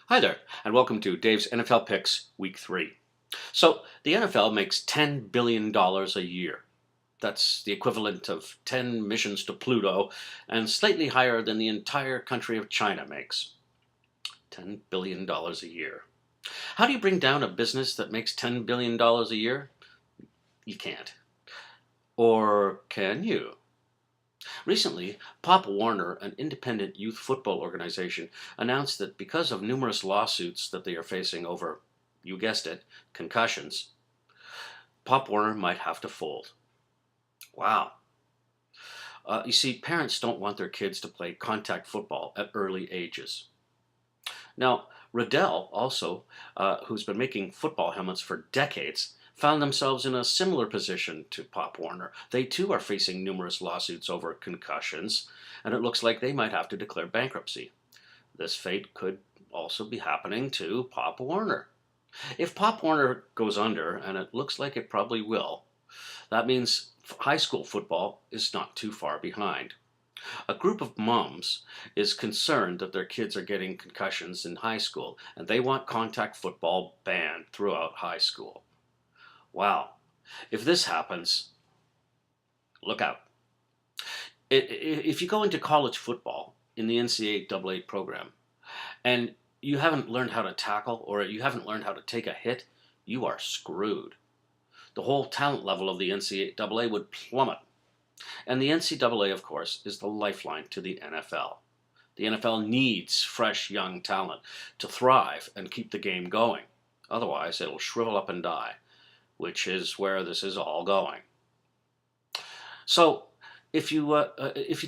Hi there, and welcome to Dave's NFL Picks Week 3. So, the NFL makes $10 billion a year. That's the equivalent of 10 missions to Pluto and slightly higher than the entire country of China makes. $10 billion a year. How do you bring down a business that makes $10 billion a year? You can't. Or can you? Recently, Pop Warner, an independent youth football organization, announced that because of numerous lawsuits that they are facing over, you guessed it, concussions, Pop Warner might have to fold. Wow. You see, parents don't want their kids to play contact football at early ages. Now, Riddell, also, who's been making football helmets for decades, found themselves in a similar position to Pop Warner. They too are facing numerous lawsuits over concussions, and it looks like they might have to declare bankruptcy. This fate could also be happening to Pop Warner. If Pop Warner goes under, and it looks like it probably will, that means high school football is not too far behind. A group of moms is concerned that their kids are getting concussions in high school, and they want contact football banned throughout high school. Wow. If this happens, look out. If you go into college football in the NCAA program and you haven't learned how to tackle or you haven't learned how to take a hit, you are screwed. The whole talent level of the NCAA would plummet. And the NCAA, of course, is the lifeline to the NFL. The NFL needs fresh young talent to thrive and keep the game going. Otherwise, it'll shrivel up and die, which is where this is all going. So, if you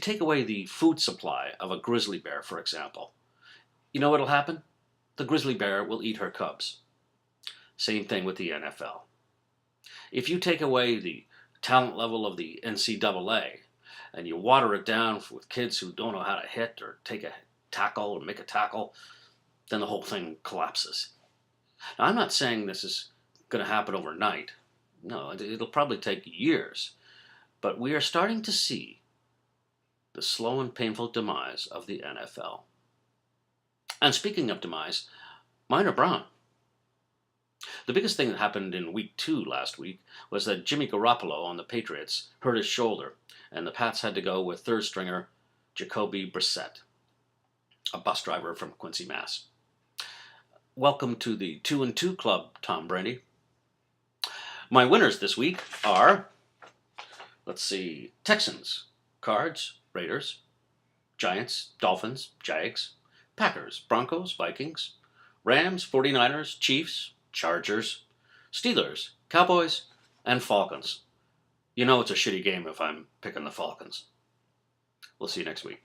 take away the food supply of a grizzly bear, for example, you know what'll happen? The grizzly bear will eat her cubs. Same thing with the NFL. If you take away the talent level of the NCAA and you water it down with kids who don't know how to hit or take a tackle or make a tackle, then the whole thing collapses. Now, I'm not saying this is going to happen overnight. No, it'll probably take years. But we are starting to see the slow and painful demise of the NFL. And speaking of demise, Minor Brown. The biggest thing that happened in week 2 last week was that Jimmy Garoppolo on the Patriots hurt his shoulder, and the Pats had to go with third stringer Jacoby Brissett, a bus driver from Quincy, Mass. Welcome to the 2-2 Club, Tom Brady. My winners this week are, let's see, Texans, Cards, Raiders, Giants, Dolphins, Jags, Packers, Broncos, Vikings, Rams, 49ers, Chiefs, Chargers, Steelers, Cowboys, and Falcons. You know it's a shitty game if I'm picking the Falcons. We'll see you next week.